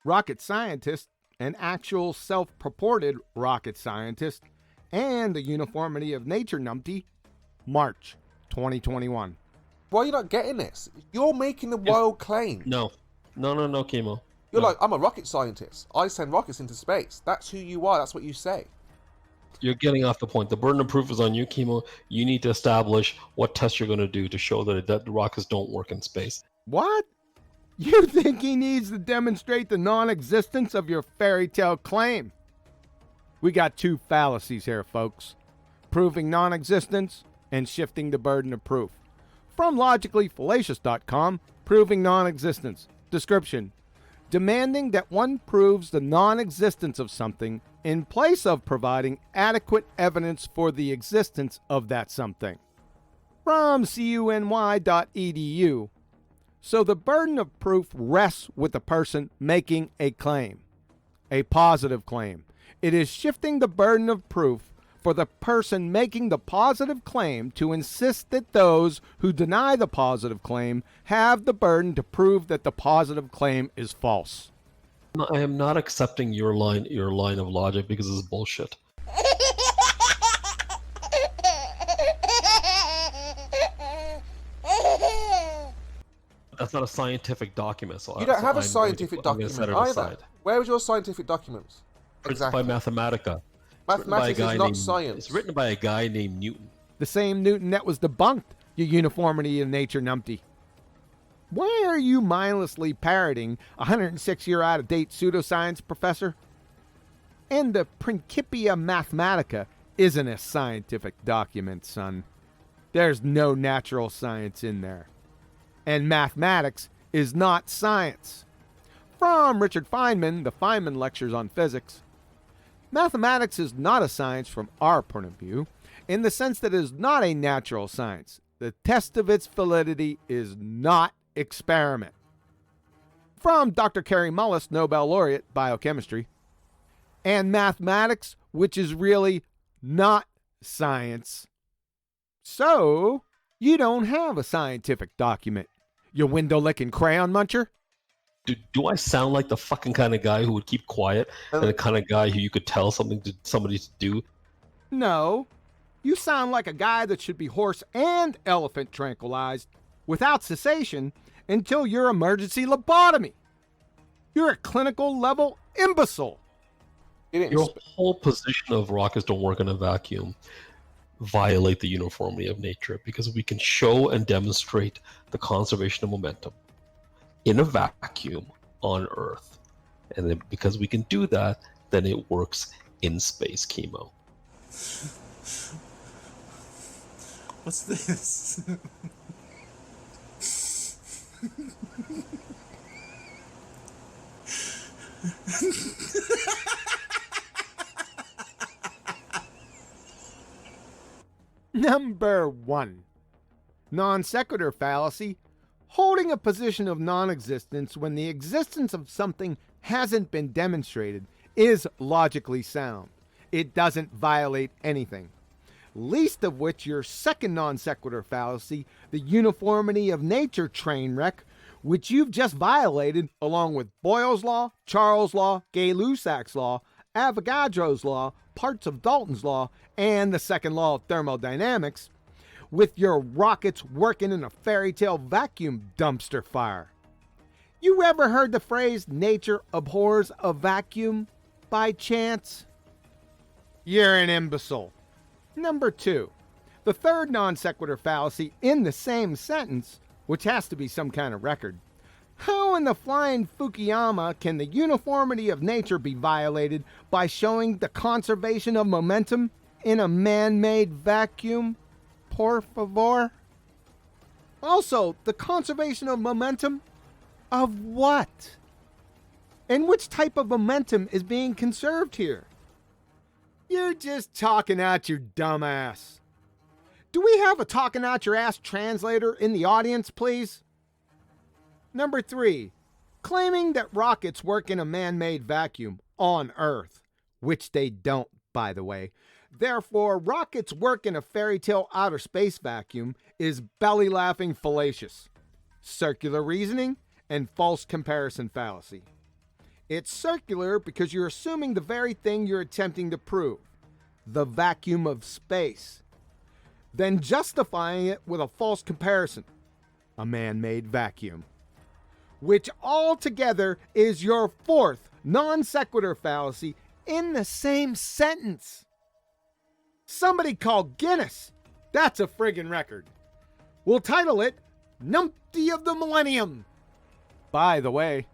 rocket scientist, an actual self-purported rocket scientist, and the uniformity of nature numpty, March 2021. Why are you not getting this? You're making a wild claim. No, Chemo. You're like, I'm a rocket scientist. I send rockets into space. That's who you are. That's what you say. You're getting off the point. The burden of proof is on you, Chemo. You need to establish what test you're going to do to show that the rockets don't work in space. What? You think he needs to demonstrate the non-existence of your fairy tale claim? We got two fallacies here, folks. Proving non-existence and shifting the burden of proof. From logicallyfallacious.com, proving non-existence. Description: demanding that one proves the non-existence of something in place of providing adequate evidence for the existence of that something. From cuny.edu. So the burden of proof rests with the person making a claim, a positive claim. It is shifting the burden of proof for the person making the positive claim to insist that those who deny the positive claim have the burden to prove that the positive claim is false. I am not accepting your line of logic because it's bullshit. That's not a scientific document. So you don't have a scientific document either. Where was your scientific documents? Exactly. By Mathematica. Mathematics is not science. It's written by a guy named Newton. The same Newton that was debunked, you uniformity of nature numpty. Why are you mindlessly parroting a 106-year out-of-date pseudoscience professor? And the Principia Mathematica isn't a scientific document, son. There's no natural science in there. And mathematics is not science. From Richard Feynman, the Feynman Lectures on Physics. Mathematics is not a science from our point of view, in the sense that it is not a natural science. The test of its validity is not experiment. From Dr. Carey Mullis, Nobel Laureate, Biochemistry. And mathematics, which is really not science. So, you don't have a scientific document, you window-licking crayon muncher. Do I sound like the fucking kind of guy who would keep quiet and the kind of guy who you could tell something to somebody to do? No. You sound like a guy that should be horse and elephant tranquilized without cessation until your emergency lobotomy. You're a clinical level imbecile. Your whole position of rockets don't work in a vacuum violate the uniformity of nature because we can show and demonstrate the conservation of momentum in a vacuum on Earth. And then because we can do that, then it works in space, Chemo. What's this? Number 1. Non sequitur fallacy. Holding a position of non-existence when the existence of something hasn't been demonstrated is logically sound. It doesn't violate anything. Least of which your second non sequitur fallacy, the uniformity of nature train wreck, which you've just violated along with Boyle's law, Charles' law, Gay-Lussac's law, Avogadro's law, parts of Dalton's law, and the second law of thermodynamics, with your rockets working in a fairy tale vacuum dumpster fire. You ever heard the phrase, nature abhors a vacuum, by chance? You're an imbecile. Number 2. The third non sequitur fallacy in the same sentence, which has to be some kind of record. How in the flying Fukuyama can the uniformity of nature be violated by showing the conservation of momentum in a man-made vacuum? Por favor? Also, the conservation of momentum? Of what? And which type of momentum is being conserved here? You're just talking out your dumb ass. Do we have a talking out your ass translator in the audience, please? Number 3, claiming that rockets work in a man-made vacuum on Earth, which they don't, by the way. Therefore, rockets work in a fairy tale outer space vacuum is belly-laughing fallacious, circular reasoning, and false comparison fallacy. It's circular because you're assuming the very thing you're attempting to prove, the vacuum of space, then justifying it with a false comparison, a man-made vacuum, which altogether is your fourth non sequitur fallacy in the same sentence. Somebody call Guinness. That's a friggin' record. We'll title it Numpty of the Millennium. By the way.